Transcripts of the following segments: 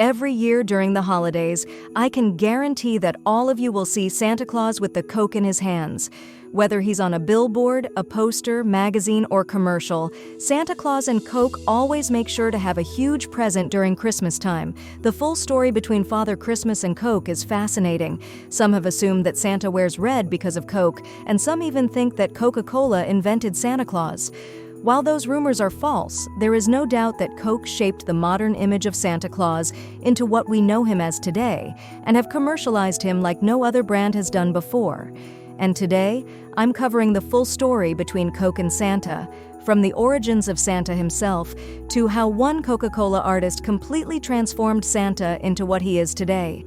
Every year during the holidays, I can guarantee that all of you will see Santa Claus with the Coke in his hands. Whether he's on a billboard, a poster, magazine, or commercial, Santa Claus and Coke always make sure to have a huge present during Christmas time. The full story between Father Christmas and Coke is fascinating. Some have assumed that Santa wears red because of Coke, and some even think that Coca-Cola invented Santa Claus. While those rumors are false, there is no doubt that Coke shaped the modern image of Santa Claus into what we know him as today, and have commercialized him like no other brand has done before. And today, I'm covering the full story between Coke and Santa, from the origins of Santa himself to how one Coca-Cola artist completely transformed Santa into what he is today.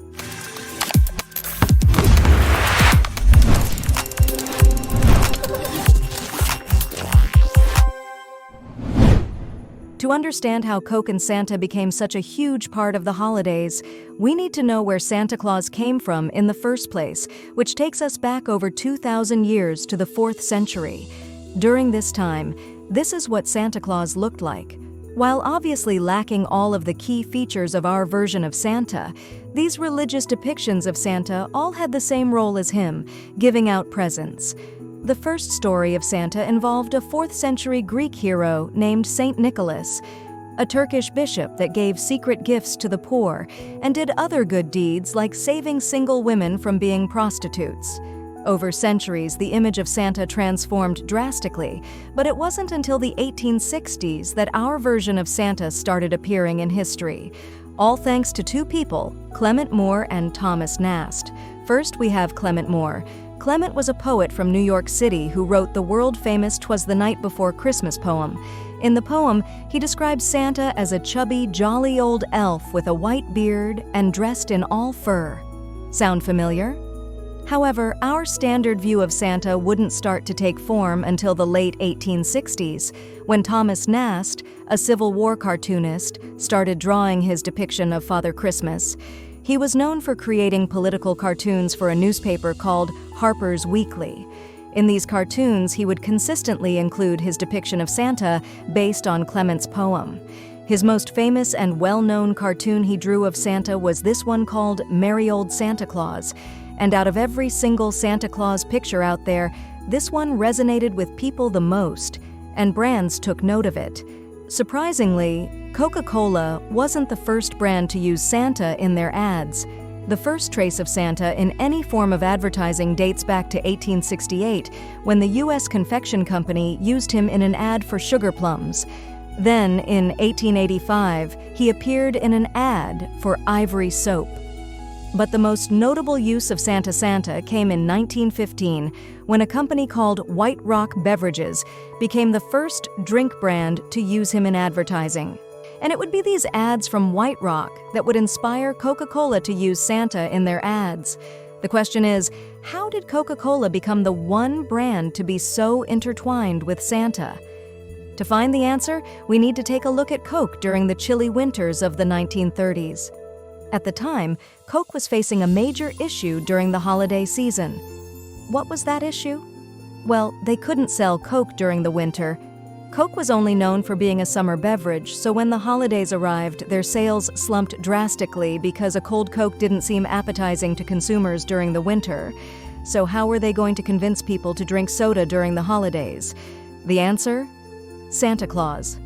To understand how Coke and Santa became such a huge part of the holidays, we need to know where Santa Claus came from in the first place, which takes us back over 2,000 years to the 4th century. During this time, this is what Santa Claus looked like. While obviously lacking all of the key features of our version of Santa, these religious depictions of Santa all had the same role as him, giving out presents. The first story of Santa involved a 4th century Greek hero named Saint Nicholas, a Turkish bishop that gave secret gifts to the poor and did other good deeds like saving single women from being prostitutes. Over centuries, the image of Santa transformed drastically, but it wasn't until the 1860s that our version of Santa started appearing in history. All thanks to two people, Clement Moore and Thomas Nast. First, we have Clement Moore. Clement was a poet from New York City who wrote the world-famous "'Twas the Night Before Christmas" poem. In the poem, he describes Santa as a chubby, jolly old elf with a white beard and dressed in all fur. Sound familiar? However, our standard view of Santa wouldn't start to take form until the late 1860s, when Thomas Nast, a Civil War cartoonist, started drawing his depiction of Father Christmas. He was known for creating political cartoons for a newspaper called Harper's Weekly. In these cartoons, he would consistently include his depiction of Santa based on Clement's poem. His most famous and well-known cartoon he drew of Santa was this one called Merry Old Santa Claus. And out of every single Santa Claus picture out there, this one resonated with people the most, and brands took note of it. Surprisingly, Coca-Cola wasn't the first brand to use Santa in their ads. The first trace of Santa in any form of advertising dates back to 1868, when the U.S. Confection Company used him in an ad for sugar plums. Then, in 1885, he appeared in an ad for Ivory soap. But the most notable use of Santa came in 1915, when a company called White Rock Beverages became the first drink brand to use him in advertising. And it would be these ads from White Rock that would inspire Coca-Cola to use Santa in their ads. The question is, how did Coca-Cola become the one brand to be so intertwined with Santa? To find the answer, we need to take a look at Coke during the chilly winters of the 1930s. At the time, Coke was facing a major issue during the holiday season. What was that issue? Well, they couldn't sell Coke during the winter. Coke was only known for being a summer beverage, so when the holidays arrived, their sales slumped drastically because a cold Coke didn't seem appetizing to consumers during the winter. So how were they going to convince people to drink soda during the holidays? The answer? Santa Claus.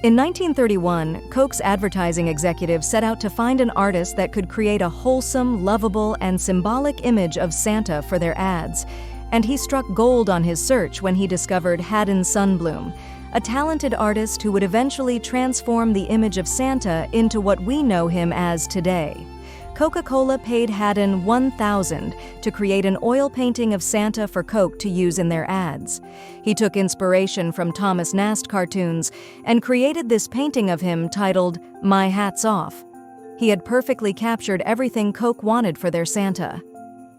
In 1931, Coke's advertising executive set out to find an artist that could create a wholesome, lovable, and symbolic image of Santa for their ads. And he struck gold on his search when he discovered Haddon Sundblom, a talented artist who would eventually transform the image of Santa into what we know him as today. Coca-Cola paid Haddon $1,000 to create an oil painting of Santa for Coke to use in their ads. He took inspiration from Thomas Nast cartoons and created this painting of him titled, "My Hat's Off." He had perfectly captured everything Coke wanted for their Santa.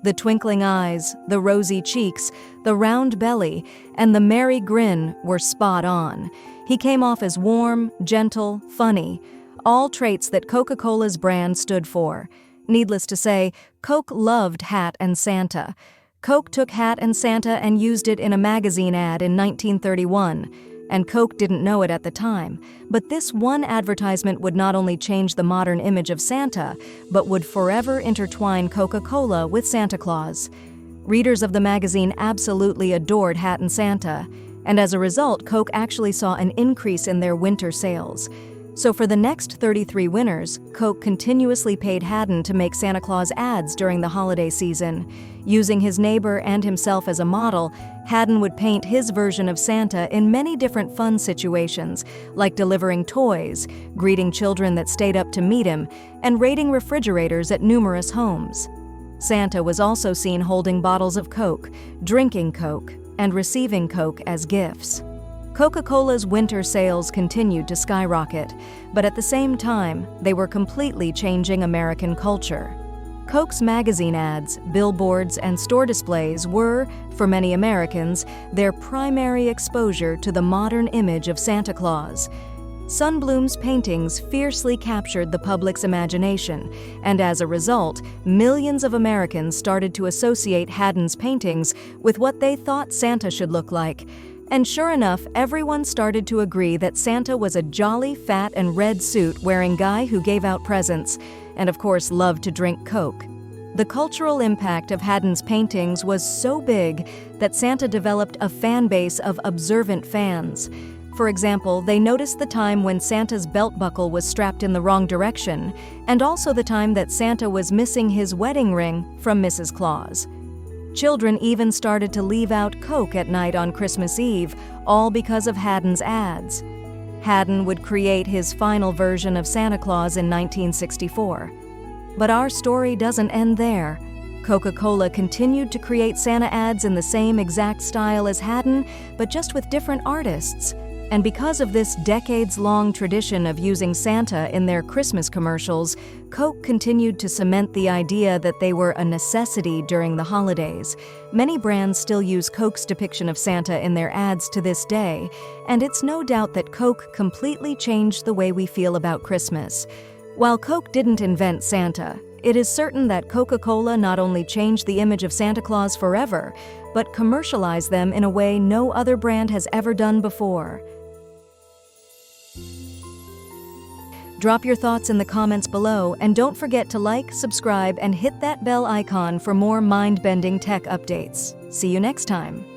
The twinkling eyes, the rosy cheeks, the round belly, and the merry grin were spot on. He came off as warm, gentle, funny, all traits that Coca-Cola's brand stood for. Needless to say, Coke loved Hat and Santa. Coke took Hat and Santa and used it in a magazine ad in 1931. and Coke didn't know it at the time, but this one advertisement would not only change the modern image of Santa, but would forever intertwine Coca-Cola with Santa Claus. Readers of the magazine absolutely adored Hatton Santa, and as a result, Coke actually saw an increase in their winter sales. So for the next 33 winters, Coke continuously paid Hatton to make Santa Claus ads during the holiday season. Using his neighbor and himself as a model, Hatton would paint his version of Santa in many different fun situations, like delivering toys, greeting children that stayed up to meet him, and raiding refrigerators at numerous homes. Santa was also seen holding bottles of Coke, drinking Coke, and receiving Coke as gifts. Coca-Cola's winter sales continued to skyrocket, but at the same time, they were completely changing American culture. Coke's magazine ads, billboards, and store displays were, for many Americans, their primary exposure to the modern image of Santa Claus. Sundblom's paintings fiercely captured the public's imagination, and as a result, millions of Americans started to associate Hatton's paintings with what they thought Santa should look like. And sure enough, everyone started to agree that Santa was a jolly, fat, and red suit-wearing guy who gave out presents, and of course loved to drink Coke. The cultural impact of Hatton's paintings was so big that Santa developed a fan base of observant fans. For example, they noticed the time when Santa's belt buckle was strapped in the wrong direction, and also the time that Santa was missing his wedding ring from Mrs. Claus. Children even started to leave out Coke at night on Christmas Eve, all because of Hatton's ads. Hatton would create his final version of Santa Claus in 1964. But our story doesn't end there. Coca-Cola continued to create Santa ads in the same exact style as Hatton, but just with different artists. And because of this decades-long tradition of using Santa in their Christmas commercials, Coke continued to cement the idea that they were a necessity during the holidays. Many brands still use Coke's depiction of Santa in their ads to this day, and it's no doubt that Coke completely changed the way we feel about Christmas. While Coke didn't invent Santa, it is certain that Coca-Cola not only changed the image of Santa Claus forever, but commercialized them in a way no other brand has ever done before. Drop your thoughts in the comments below, and don't forget to like, subscribe, and hit that bell icon for more mind-bending tech updates. See you next time.